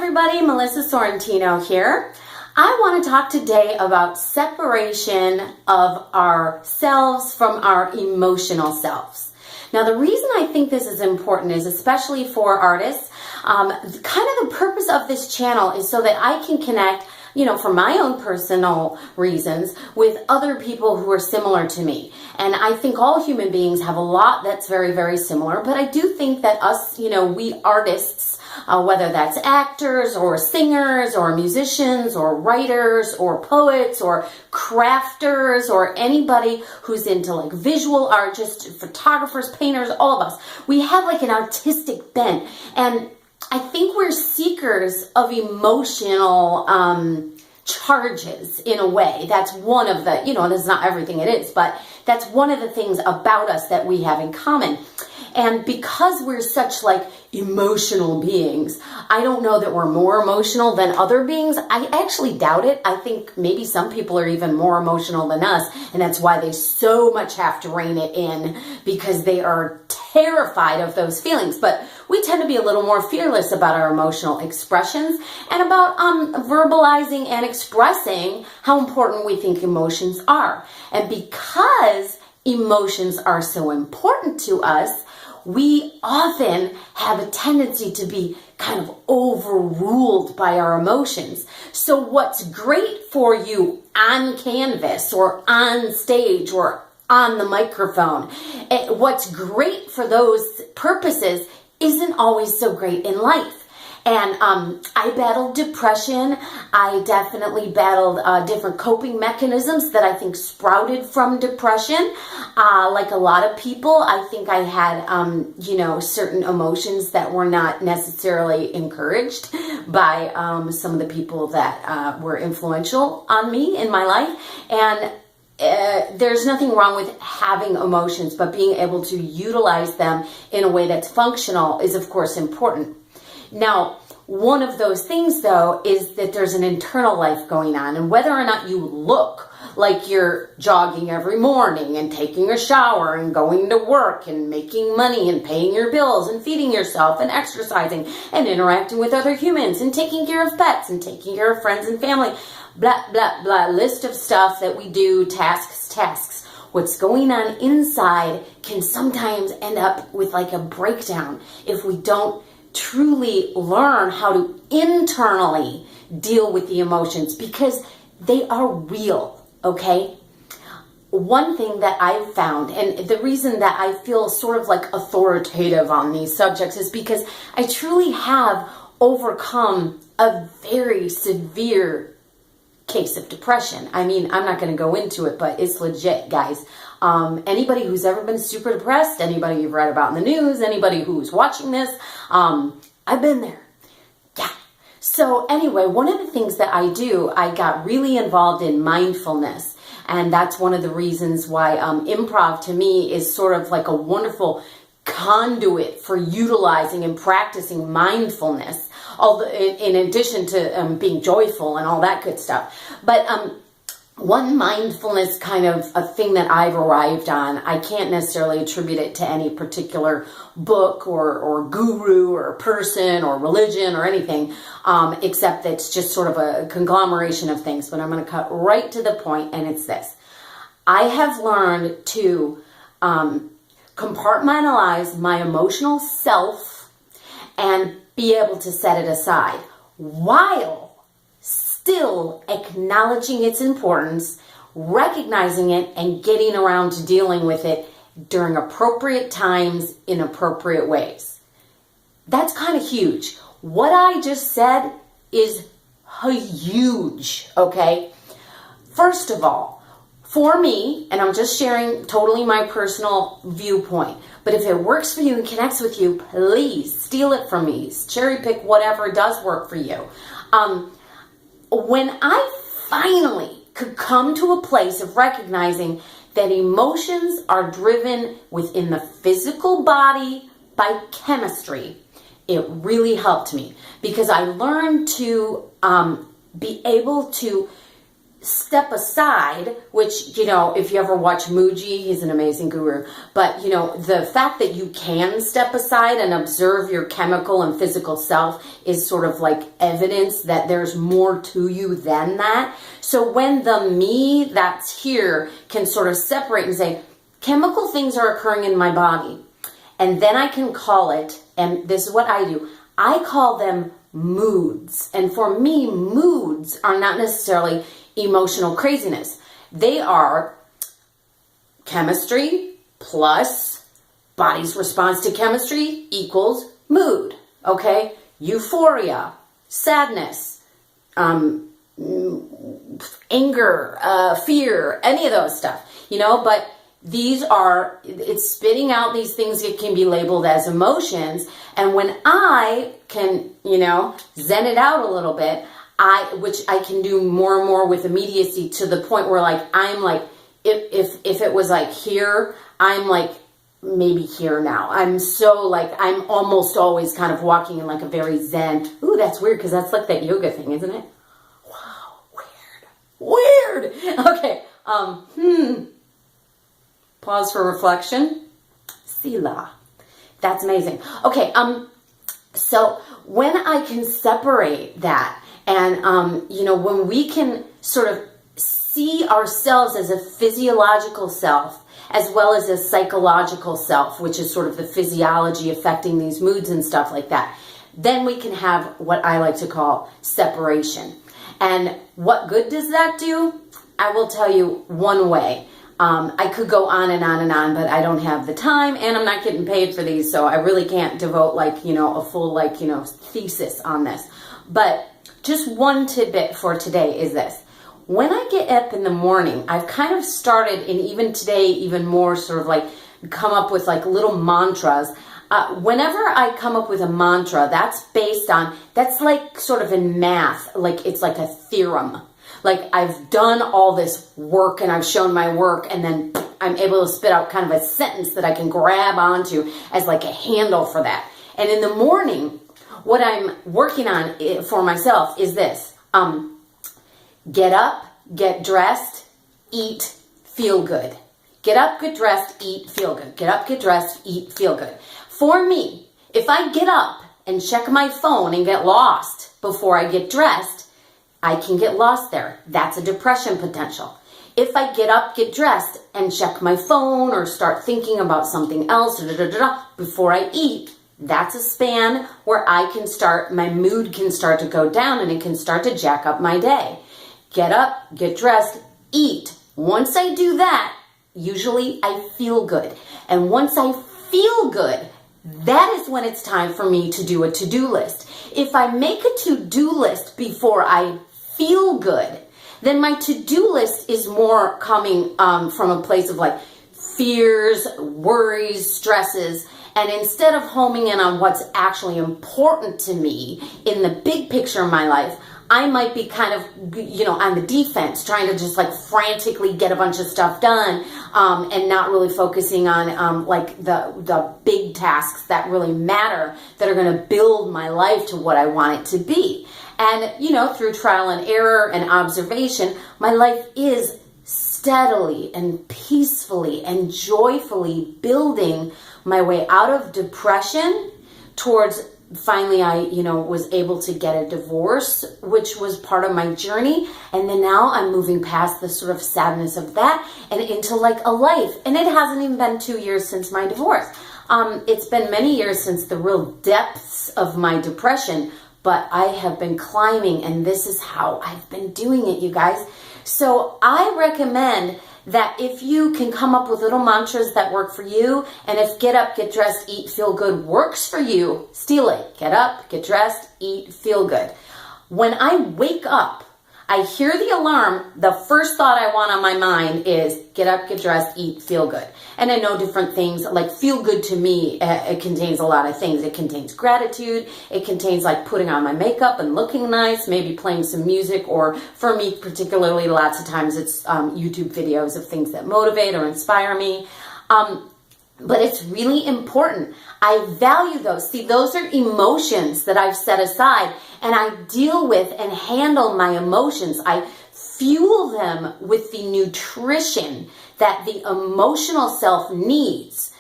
everybody, Melissa Sorrentino here. I want to talk today about separation of ourselves from our emotional selves. Now, the reason I think this is important is especially for artists, kind of the purpose of this channel is so that I can connect, for my own personal reasons with other people who are similar to me. And I think all human beings have a lot that's very, very similar, but I do think that us, we artists, whether that's actors or singers or musicians or writers or poets or crafters or anybody who's into like visual art, just photographers, painters, all of us, we have like an artistic bent. And I think we're seekers of emotional charges in a way. That's one of the, that's not everything it is, but that's one of the things about us that we have in common. And because we're such like emotional beings, I don't know that we're more emotional than other beings. I actually doubt it. I think maybe some people are even more emotional than us, and that's why they so much have to rein it in, because they are terrified of those feelings. But we tend to be a little more fearless about our emotional expressions and about verbalizing and expressing how important we think emotions are. And because emotions are so important to us, we often have a tendency to be kind of overruled by our emotions. So what's great for you on canvas or on stage or on the microphone, what's great for those purposes isn't always so great in life. And I battled depression. I definitely battled different coping mechanisms that I think sprouted from depression. Like a lot of people, I think I had, certain emotions that were not necessarily encouraged by some of the people that were influential on me in my life. And there's nothing wrong with having emotions, but being able to utilize them in a way that's functional is, of course, important. Now, one of those things, though, is that there's an internal life going on, and whether or not you look like you're jogging every morning and taking a shower and going to work and making money and paying your bills and feeding yourself and exercising and interacting with other humans and taking care of pets and taking care of friends and family, blah, blah, blah, list of stuff that we do, tasks. What's going on inside can sometimes end up with like a breakdown if we don't truly learn how to internally deal with the emotions, because they are real, okay? One thing that I've found, and the reason that I feel sort of like authoritative on these subjects, is because I truly have overcome a very severe case of depression. I mean, I'm not going to go into it, but it's legit, guys. Anybody who's ever been super depressed, anybody you've read about in the news, anybody who's watching this, I've been there. Yeah. So anyway, one of the things that I do, I got really involved in mindfulness. And that's one of the reasons why improv to me is sort of like a wonderful conduit for utilizing and practicing mindfulness, although in addition to being joyful and all that good stuff. But one mindfulness kind of a thing that I've arrived on, I can't necessarily attribute it to any particular book or guru or person or religion or anything, except that it's just sort of a conglomeration of things. But I'm going to cut right to the point, and it's this. I have learned to compartmentalize my emotional self and be able to set it aside while still acknowledging its importance, recognizing it, and getting around to dealing with it during appropriate times in appropriate ways. That's kind of huge. What I just said is huge, okay? First of all, for me, and I'm just sharing totally my personal viewpoint, but if it works for you and connects with you, please steal it from me. Cherry pick whatever does work for you. When I finally could come to a place of recognizing that emotions are driven within the physical body by chemistry, it really helped me, because I learned to be able to step aside, which, you know, if you ever watch Muji, he's an amazing guru, but, you know, the fact that you can step aside and observe your chemical and physical self is sort of like evidence that there's more to you than that. So when the me that's here can sort of separate and say, chemical things are occurring in my body, and then I can call it, and this is what I do, I call them moods. And for me, moods are not necessarily emotional craziness. They are chemistry plus body's response to chemistry equals mood. Okay? Euphoria, sadness, anger, fear, any of those stuff, you know, but these are, it's spitting out these things that can be labeled as emotions. And when I can, you know, zen it out a little bit, which I can do more and more with immediacy, to the point where like, I'm like, if it was like here, I'm like maybe here now. I'm so like, I'm almost always kind of walking in like a very zen. Ooh, that's weird, because that's like that yoga thing, isn't it? Wow, weird. Okay, pause for reflection. Sila. That's amazing. Okay, so when I can separate that, and, you know, when we can sort of see ourselves as a physiological self, as well as a psychological self, which is sort of the physiology affecting these moods and stuff like that, then we can have what I like to call separation. And what good does that do? I will tell you one way. I could go on and on and on, but I don't have the time, and I'm not getting paid for these, so I really can't devote like, you know, a full like, you know, thesis on this. But just one tidbit for today is this. When I get up in the morning, I've kind of started, and even today, even more sort of like come up with like little mantras. Whenever I come up with a mantra, that's based on, that's like sort of in math, like it's like a theorem. Like I've done all this work and I've shown my work, and then I'm able to spit out kind of a sentence that I can grab onto as like a handle for that. And in the morning, what I'm working on for myself is this. Get up, get dressed, eat, feel good. Get up, get dressed, eat, feel good. Get up, get dressed, eat, feel good. For me, if I get up and check my phone and get lost before I get dressed, I can get lost there. That's a depression potential. If I get up, get dressed, and check my phone or start thinking about something else before I eat, that's a span where I can start, my mood can start to go down, and it can start to jack up my day. Get up, get dressed, eat. Once I do that, usually I feel good. And once I feel good, that is when it's time for me to do a to-do list. If I make a to-do list before I feel good, then my to-do list is more coming from a place of like fears, worries, stresses. And instead of homing in on what's actually important to me in the big picture of my life, I might be kind of, you know, on the defense, trying to just like frantically get a bunch of stuff done, and not really focusing on like the big tasks that really matter, that are going to build my life to what I want it to be. And, you know, through trial and error and observation, my life is steadily and peacefully and joyfully building my way out of depression towards finally I, you know, was able to get a divorce, which was part of my journey. And then now I'm moving past the sort of sadness of that and into like a life. And it hasn't even been 2 years since my divorce. It's been many years since the real depths of my depression, but I have been climbing, and this is how I've been doing it, you guys. So I recommend that if you can come up with little mantras that work for you, and if get up, get dressed, eat, feel good works for you, steal it. Get up, get dressed, eat, feel good. When I wake up, I hear the alarm, the first thought I want on my mind is get up, get dressed, eat, feel good. And I know different things, like feel good to me, it contains a lot of things. It contains gratitude, it contains like putting on my makeup and looking nice, maybe playing some music, or for me particularly, lots of times it's YouTube videos of things that motivate or inspire me. But it's really important. I value those. See, those are emotions that I've set aside, and I deal with and handle my emotions. I fuel them with the nutrition that the emotional self needs,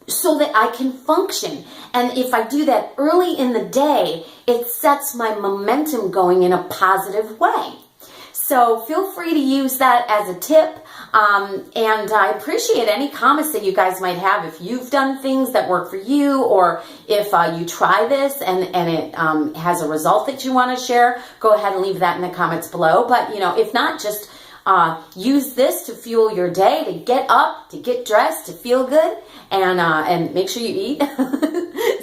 so that I can function. And if I do that early in the day, it sets my momentum going in a positive way. So feel free to use that as a tip. And I appreciate any comments that you guys might have. If you've done things that work for you, or if you try this and it has a result that you want to share, go ahead and leave that in the comments below. But, if not, just use this to fuel your day, to get up, to get dressed, to feel good, and make sure you eat.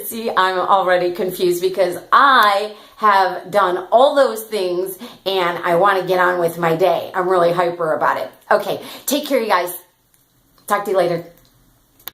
See, I'm already confused because I have done all those things and I want to get on with my day. I'm really hyper about it. Okay, take care, you guys. Talk to you later.